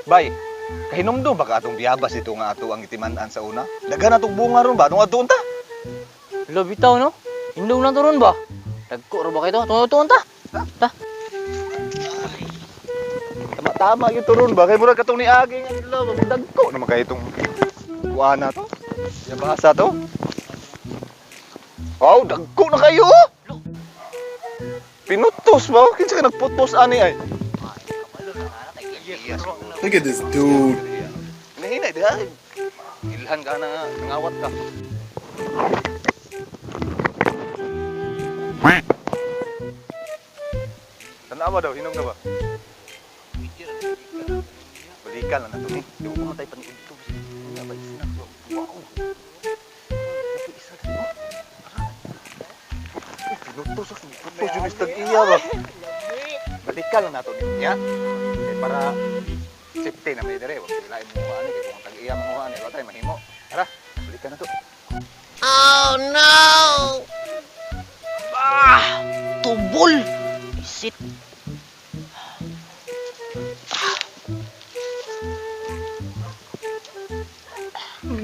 Bay, kahinomdom ba ka atong biyabas ito nga ato ang itiman-an sa una? Daghan atong bunga ron ba? Anong ato ta? Lo bitaw no? Indong na to ron ba? Dagko ro ba kayo to? Tuon ta. Ta. Tama-tama yung turon ba? Kaya mura katong ni Aging ang ilo. Magdagko naman kayo itong kuwana to. Biyabasa to. Wow, dagko na kayo! Pinutos ba? Kinsa ka nagputos ani ay? Look at this dude. Nahinay diha. Ilhan ka na nangawat ka. Tanawa daw, hinom na ba? Balikan lang na to eh. Di mo pumatay pa ni Udto. Wow. Pinutos ako. Pinutos yung istag-iya ba? Balikan lang na to niya. Eh, para safety na may dire. Huwag silain mo ano. Kaya kung tag-iya mo ano. Wala tayo mahimo. Tara, balikan na to. Oh no! Tubol! Isit!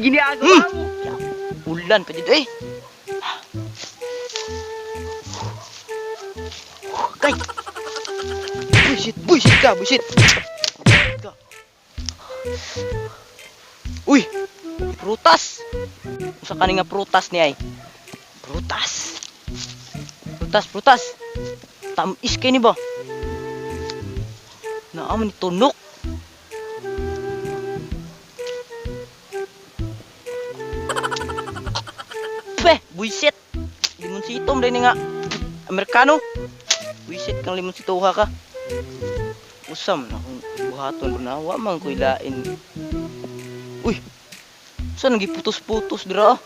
Ginagawa mo! Ulan pa dito eh! Kay! Buisit ka! Uy! Prutas! Usa ka nga prutas ni ay. Prutas! Tamis kay ni ba? Naaman ni tunok. Buisit. Limonsito mo rin nga. Amerikano. Buisit kang limonsituha ka. Usam na kung buhaton na. Wa man ko ilain. Uy. Saan nagiputos-putos dira?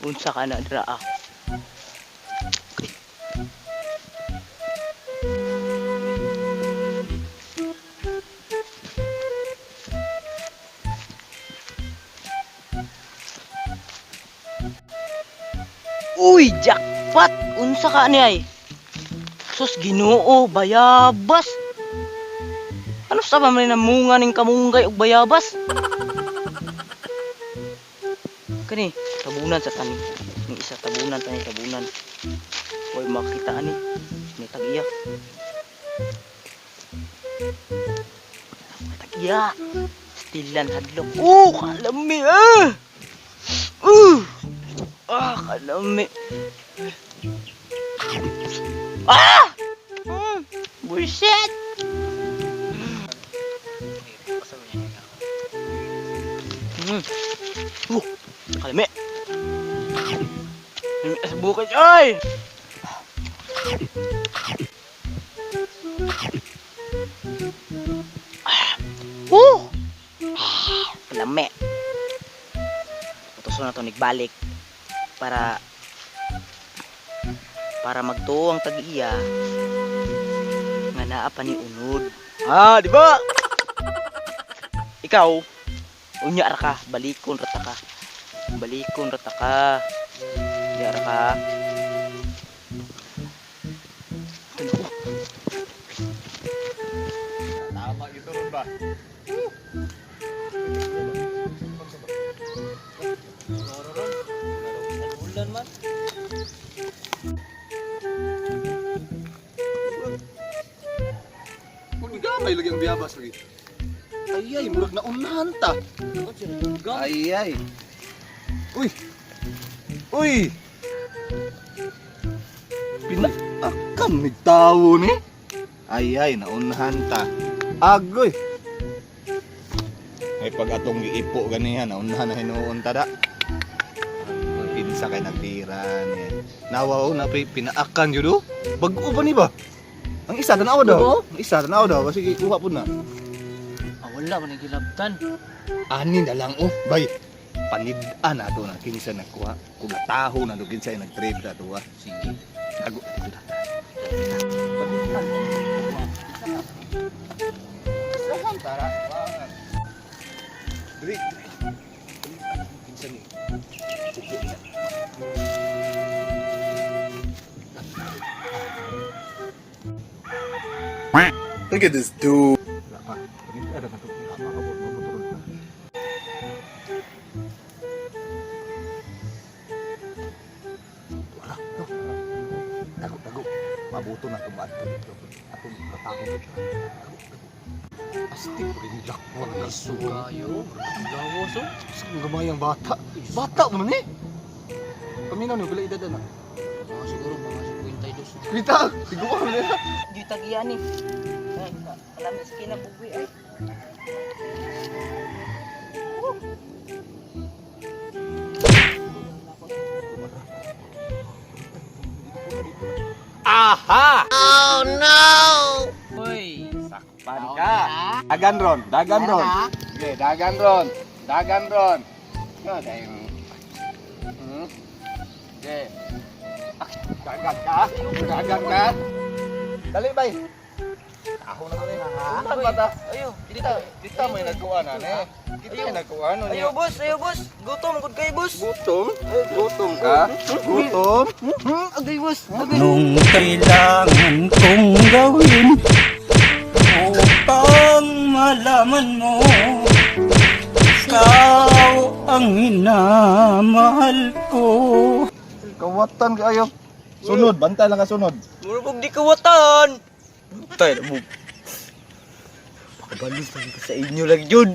Unsa ka na dira ah. Uy, jackpot! Unsa ka ni ay? Sus, Ginoo, bayabas! Ano sa ba man namunga ning kamunggay og bayabas? Kani, tabunan sa tani. Ning isa tabunan. Hoy, makita ani. May tag-iya. Tag-iya. Stilan hadlok. Kalami ah! Kalami. Bullshit! Kalami. Sa bukid, ay! Kalami. Putos na ito nagbalik para magtuo ang tag-iya nga naa pa ni unod. Di ba? Ikaw, unya ra ka, balikon rata ka. Unya ra ka. Tama gitu ron ba? Ulan man. Gamay lagi ang biyabas lagi. Ayay, murag na unahan ta. Ayay. Uy. Pinaakam ni tawo ni. Ayay, naunahan ta. Agoy. Ay pag atong giipo ganihan, naunahan na hinuon ta da. Pinsa kay nagtira niya. Nawaw na pinaakan jud. Bag-o ba ni ba? Ang isa tanaw daw. Ang isa tanaw daw. Sige, kuha po na. Wala man nagilabtan. Ani na lang bay. Panid-an na to na kinsa nagkuha. Kung nataho na to kinsa nag-trade na to. Sige. Ago. Saan tara? Diri. Kinsa ni? Look at this dude. Wala pa. Ada na to. Tama ka po. Maputulog pa. Wala. No. Tago. Mabuto na tumaan ko dito. Atong katakot siya. Astig ko rin jack. Wala ka Kayo, gawas oh. Ang gamayang bata. Bata naman eh. Paminaw niyo, pala edad na. Siguro mga 52. Kita! Siguro na. Di tagiyan eh. Ay, alam na skin na bugoy ay. Aha! Hoy, Sakpan ka. Dagan ron. Sige, dagan ron. Nga, dahil... Sige. Dagan ka. Dali, bay. Ako na rin. Saan ba ta? ayo, Kita mo yung nagkuha na, ne? Kita yung nagkuha, no? ayo boss. Gutom gud kay boss. Gutom? Gutom ka? Gutom? Agay boss. Anong kailangan kong gawin upang malaman mo ikaw ang hinamahal ko? Kawatan ka ayo. Sunod, bantay lang ka sunod. Murag di kawatan. Tay mo. Pakabalos lagi ko sa inyo lagi jud.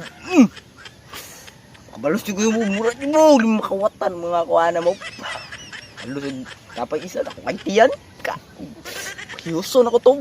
Pakabalos jud mo murag mo lima kawatan mga kuana mo. Halos kapay isa na kay tiyan ka. Hiuson ako to.